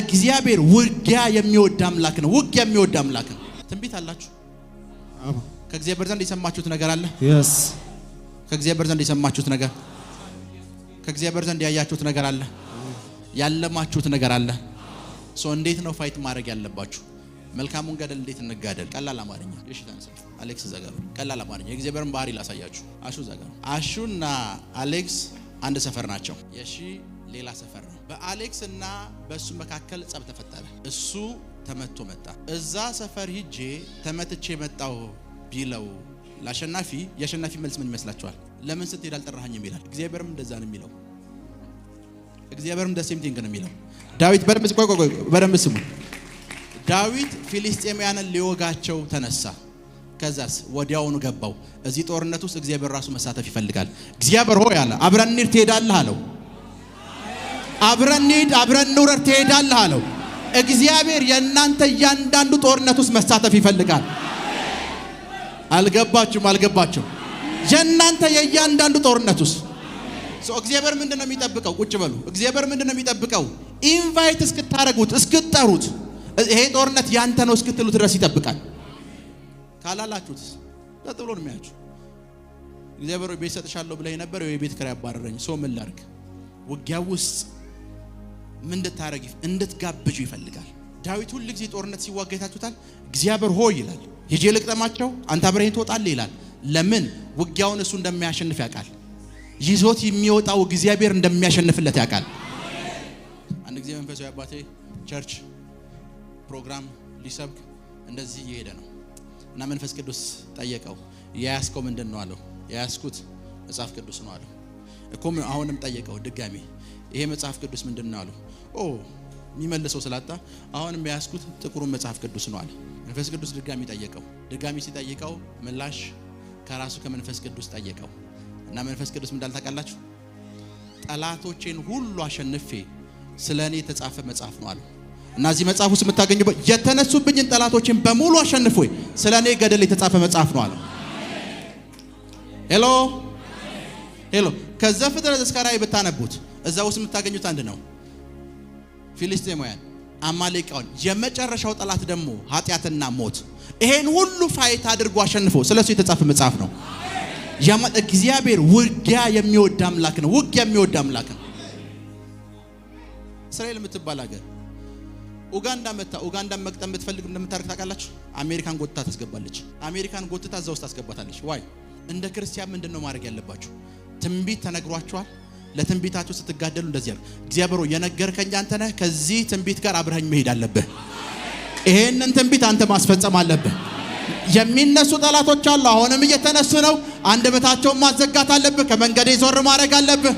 እግዚአብሔር ውጊያ የሚወድ አምላክ ነው። ውጊያ የሚወድ አምላክ ነው። ትንቢት አላችሁ? አዎ። ከእግዚአብሔር ዘንድ የሰማችሁት ነገር አለ? yes ከእግዚአብሔር ዘንድ የሰማችሁት ነገር፣ ከእግዚአብሔር ዘንድ ያያችሁት ነገር አለ? ያለማችሁት ነገር አለ? እንዴት ነው ፋይት ማድረግ ያለባችሁ? መልካሙን ገደል እንዴት እንጋደል? ቀላል አማርኛ። እሺ ታንሰ አሌክስ ዘጋሩ ቀላል አማርኛ የእግዚአብሔርን ባህሪ ላሳያችሁ። አሹ ዘጋሩ አሹና አሌክስ አንድ ሰፈር ናቸው። የሺ ሌላ ሰፈር ነው። በአሌክስ እና በሱ መካከል ጸብ ተፈጠረ። እሱ ተመቶ መጣ። እዛ ሰፈር ሂጄ ተመትቼ መጣው ቢለው ለአሸናፊ የአሸናፊ መልስ ምን ይመስላችኋል? ለምን ስትሄድ አልጠራኸኝም ይላል። እግዚአብሔርም እንደዛ ነው የሚለው። እግዚአብሔርም ደሴም ቲንግ ነው የሚለው። ዳዊት በደንብ ስሙ። ዳዊት ፊሊስጤማውያንን ሊወጋቸው ተነሳ። ከዛስ ወዲያውኑ ገባው። እዚህ ጦርነት ውስጥ እግዚአብሔር ራሱ መሳተፍ ይፈልጋል። እግዚአብሔር ሆይ አለ አብረን እንሂድ ትሄዳለህ አለው። አብረን እንሂድ አብረን እንውረድ ትሄዳለህ አለው። እግዚአብሔር የእናንተ እያንዳንዱ ጦርነት ውስጥ መሳተፍ ይፈልጋል። አልገባችሁም? የእናንተ የእያንዳንዱ ጦርነት ውስጥ እግዚአብሔር ምንድነው የሚጠብቀው? ቁጭ በሉ። እግዚአብሔር ምንድነው የሚጠብቀው? ኢንቫይት እስክታረጉት እስክትጠሩት ይሄ ጦርነት ያንተ ነው እስክትሉት ድረስ ይጠብቃል። ካላላችሁት ለጥሎ ነው የሚያችሁ። እግዚአብሔር ቤት ሰጥሻለሁ ብለህ ነበር ወይ ቤት ክራይ አባረረኝ። ምን ላድርግ? ውጊያው ውስጥ ምን እንድታረግ እንድትጋብጁ ይፈልጋል። ዳዊት ሁሉ ጊዜ ጦርነት ሲዋጋ ይታችሁታል። እግዚአብሔር ሆይ ይላል ሄጄ ልቅጠማቸው አንተ አብረኸኝ ትወጣለህ ይላል። ለምን? ውጊያውን እሱ እንደሚያሸንፍ ያውቃል። ይዞት የሚወጣው እግዚአብሔር እንደሚያሸንፍለት ያውቃል። አንድ ጊዜ መንፈሳዊ አባቴ ቸርች ፕሮግራም ሊሰብክ እንደዚህ እየሄደ ነው እና መንፈስ ቅዱስ ጠየቀው። ያያስከው ምንድነው አለው። ያያስኩት መጽሐፍ ቅዱስ ነው አለው። እኮም አሁንም ጠየቀው ድጋሚ ይሄ መጽሐፍ ቅዱስ ምንድነው አለው። የሚመልሰው ስላጣ አሁንም ያያስኩት ጥቁሩ መጽሐፍ ቅዱስ ነው አለ። መንፈስ ቅዱስ ድጋሚ ጠየቀው። ድጋሚ ሲጠይቀው ምላሽ ከራሱ ከመንፈስ ቅዱስ ጠየቀው እና መንፈስ ቅዱስ ምን እንዳልታውቃላችሁ ጠላቶቼን ሁሉ አሸንፌ ስለኔ የተጻፈ መጽሐፍ ነው አለው። እና እዚህ መጽሐፍ ውስጥ የምታገኙት የተነሱብኝን ጠላቶችን በሙሉ አሸንፎ ስለኔ ገደል የተጻፈ መጽሐፍ ነው አለው። ሄሎ ከዘፍጥረት እስከ ራዕይ ብታነቡት እዛ ውስጥ የምታገኙት አንድ ነው። ፊሊስጤማውያን አማሌቃውን የመጨረሻው ጠላት ደግሞ ኃጢያትና ሞት ይሄን ሁሉ ፋይት አድርጎ አሸንፎ ስለሱ የተጻፈ መጽሐፍ ነው። እግዚአብሔር ውጊያ የሚወድ አምላክ ነው። ውጊያ የሚወድ አምላክ ነው። እስራኤል የምትባል ሀገር ኡጋንዳ መቅጠም ብትፈልግ እንደምታርክ ታውቃላችሁ? አሜሪካን ጎትታ ታስገባለች። አሜሪካን ጎትታ እዛ ውስጥ ታስገባታለች። ዋይ እንደ ክርስቲያን ምንድነው ማድረግ ያለባችሁ? ትንቢት ተነግሯችኋል። ለትንቢታችሁ ስትጋደሉ እንደዚህ ያለ እግዚአብሔር የነገርከኝ አንተ ነህ። ከዚህ ትንቢት ጋር አብረኸኝ መሄድ አለብህ። ይሄንን ትንቢት አንተ ማስፈጸም አለብህ። የሚነሱ ጠላቶች አሉ። አሁንም እየተነሱ ነው። አንደበታቸውን ማዘጋት አለብህ። ከመንገዴ ዞር ማድረግ አለብህ።